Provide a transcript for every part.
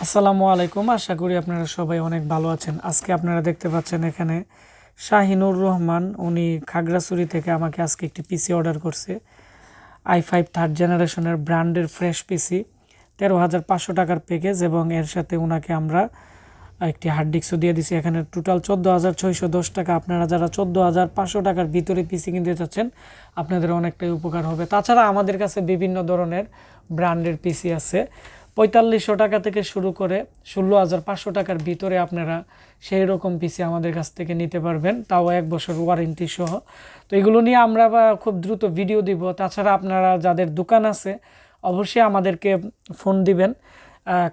আসসালামু আলাইকুম। আশা করি আপনারা সবাই অনেক ভালো আছেন। আজকে আপনারা দেখতে পাচ্ছেন এখানে শাহিনুর রহমান উনি খাগড়াছড়ি থেকে আমাকে আজকে একটি পিসি অর্ডার করছে। i5 থার্ড জেনারেশনের ব্র্যান্ডের ফ্রেশ পিসি 13,500 টাকার প্যাকেজ এবং এর সাথে ওনাকে আমরা একটি হার্ড ডিস্কও দিয়ে দিছি। এখানে টোটাল 14,610 টাকা। আপনারা যারা 14,500 টাকার ভিতরে পিসি কিনতে চাচ্ছেন আপনাদের অনেকটাই উপকার হবে। তাছাড়া আমাদের কাছে বিভিন্ন ধরনের ব্র্যান্ডের পিসি আছে। 4500 টাকা থেকে শুরু করে 16,500 টাকার ভিতরে আপনারা সেই রকম পিসি আমাদের কাছ থেকে নিতে পারবেন, তাও 1 বছর ওয়ারেন্টি সহ। তো এগুলো নিয়ে আমরা খুব দ্রুত ভিডিও দিব। তাছাড়া আপনারা যাদের দোকান আছে অবশ্যই আমাদেরকে ফোন দিবেন,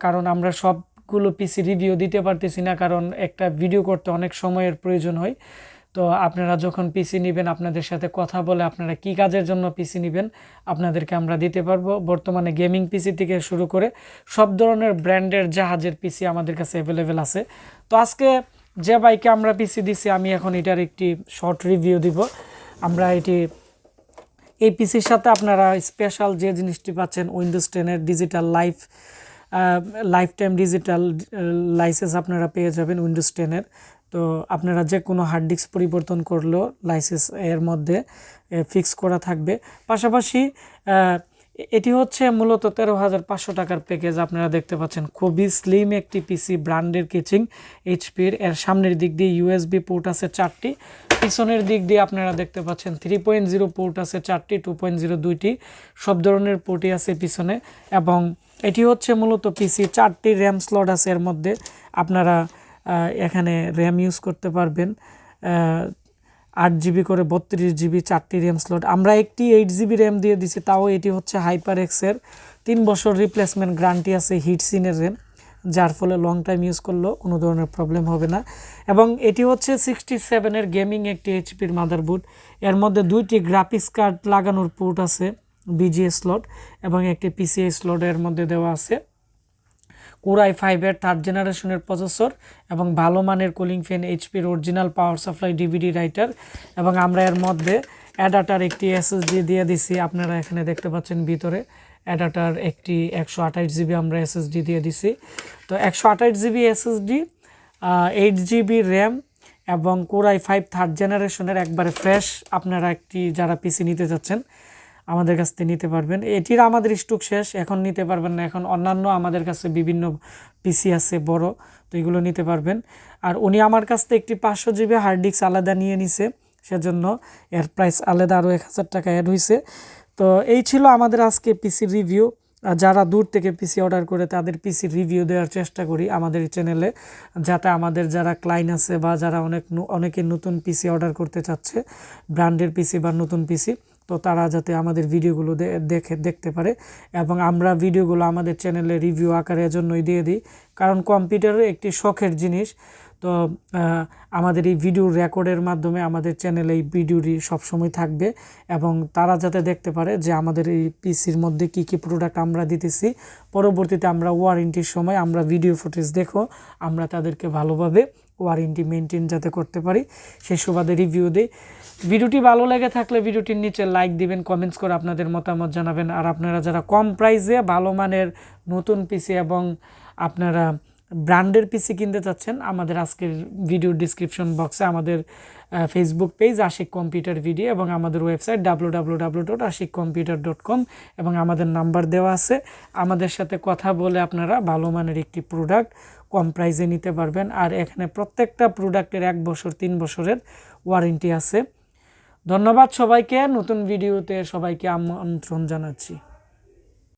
কারণ আমরা সবগুলো পিসি রিভিউ দিতে পারতেছি না, কারণ একটা ভিডিও করতে অনেক সময়ের প্রয়োজন হয়। তো আপনারা যখন পিসি নেবেন আপনাদের সাথে কথা বলে আপনারা কি কাজের জন্য পিসি নেবেন আপনাদেরকে আমরা দিতে পারবো। বর্তমানে গেমিং পিসি থেকে শুরু করে সব ধরনের ব্র্যান্ডের জাহাজের পিসি আমাদের কাছে অ্যাভেলেবেল আছে। তো আজকে যে বাইকে আমরা পিসি দিছি আমি এখন এটার একটি শর্ট রিভিউ দিব। আমরা এই পিসির সাথে আপনারা স্পেশাল যে জিনিসটি পাচ্ছেন উইন্ডোজ 10-এর digital lifetime digital license আপনারা পেয়ে যাবেন উইন্ডোজ 10-এর। তো আপনারা যে কোনো হার্ড ডিস্ক পরিবর্তন করলেও লাইসেন্স এর মধ্যে ফিক্স করা থাকবে। পাশাপাশি এটি হচ্ছে মূলত 13,500 টাকার প্যাকেজ। আপনারা দেখতে পাচ্ছেন খুবই স্লিম একটি পিসি, ব্র্যান্ডের কিচিং এইচপির। এর সামনের দিক দিয়ে ইউএসবি পোর্ট আছে 4টি, পিছনের দিক দিয়ে আপনারা দেখতে পাচ্ছেন 3.0 পোর্ট আছে 4টি, 2.0 2টি, সব ধরনের পোর্টই আছে পিছনে। এবং এটি হচ্ছে মূলত পিসি, 4টি র্যাম স্লট আছে এর মধ্যে। আপনারা এখানে র্যাম ইউজ করতে পারবেন 8GB করে 32GB 4টি র্যাম স্লট। আমরা একটি 8GB র্যাম দিয়ে দিছি, তাও এটি হচ্ছে হাইপারএক্সের 3 বছর রিপ্লেসমেন্ট গ্যারান্টি আছে হিটসিনের র্যাম, যার ফলে লং টাইম ইউজ করলেও কোনো ধরনের প্রবলেম হবে না। এবং এটি হচ্ছে 67-এর গেমিং একটি এইচপির মাদারবোর্ড। এর মধ্যে 2টি গ্রাফিক্স কার্ড লাগানোর পোর্ট আছে, বিজিএ স্লট এবং একটি পিসিএ স্লট এর মধ্যে দেওয়া আছে। কোর i5-এর থার্ড জেনারেশনের প্রসেসর এবং ভালো মানের কুলিং ফ্যান, এইচপির original power supply, DVD writer. এবং আমরা এর মধ্যে অ্যাডাটার একটি এসএসডি দিয়ে দিছি। আপনারা এখানে দেখতে পাচ্ছেন ভিতরে অ্যাডাটার একটি 128GB আমরা এসএসডি দিয়ে দিছি। তো 128GB এসএসডি, 8GB র্যাম এবং কোর i5 থার্ড জেনারেশনের একবারে ফ্রেশ আপনারা একটি যারা পিসি নিতে চাচ্ছেন আমাদের কাছ থেকে নিতে পারবেন। এটির আমাদের স্টক শেষ, এখন নিতে পারবেন না। এখন অন্যান্য আমাদের কাছে বিভিন্ন পিসি আছে বড়, তো এগুলো নিতে পারবেন। আর উনি আমার কাছ থেকে একটি 500GB হার্ড ডিস্ক আলাদা নিয়ে নিছে, সেজন্য এর প্রাইস আলাদা আরও 1000 টাকা অ্যাড হয়েছে। তো এই ছিল আমাদের আজকে পিসির রিভিউ। যারা দূর থেকে পিসি অর্ডার করে তাদের পিসির রিভিউ দেওয়ার চেষ্টা করি আমাদের চ্যানেলে, যাতে আমাদের যারা ক্লায়েন্ট আছে বা যারা অনেকে নতুন পিসি অর্ডার করতে চাচ্ছে, ব্র্যান্ডের পিসি বা নতুন পিসি, তো তারা যাতে আমাদের ভিডিওগুলো দেখতে পারে। এবং আমরা ভিডিওগুলো আমাদের চ্যানেলে রিভিউ আকারে এজন্যই দিয়ে দিই, কারণ কম্পিউটার একটি শখের জিনিস। তো আমাদের এই ভিডিও রেকর্ডের মাধ্যমে আমাদের চ্যানেলে এই ভিডিওটি সবসময় থাকবে এবং তারা যাতে দেখতে পারে যে আমাদের এই পিসির মধ্যে কি কি প্রোডাক্ট আমরা দিতেছি। পরবর্তীতে আমরা ওয়ারেন্টির সময় আমরা ভিডিও ফুটেজ দেখো আমরা তাদেরকে ভালোভাবে ওয়ারেন্টি মেনটেন যাতে করতে পারি সেই সুবাদে রিভিউ দিই। ভিডিওটি ভালো লেগে থাকলে ভিডিওটির নিচে লাইক দিবেন, কমেন্টস করে আপনাদের মতামত জানাবেন। আর আপনারা যারা কম প্রাইসে ভালো মানের নতুন পিসি এবং আপনারা ব্র্যান্ডের পিসি কিনতে চাচ্ছেন, আমাদের আজকের ভিডিও ডিসক্রিপশন বক্সে আমাদের Facebook page Ashik computer video এবং আমাদের ওয়েবসাইট www.ashikcomputer.com এবং আমাদের নাম্বার দেওয়া আছে। আমাদের সাথে কথা বলে আপনারা ভালো মানের একটি প্রোডাক্ট কম প্রাইসে নিতে পারবেন। আর এখানে প্রত্যেকটা প্রোডাক্টের 1 বছর 3 বছরের ওয়ারেন্টি আছে। ধন্যবাদ সবাইকে। নতুন ভিডিওতে সবাইকে আমন্ত্রণ জানাচ্ছি।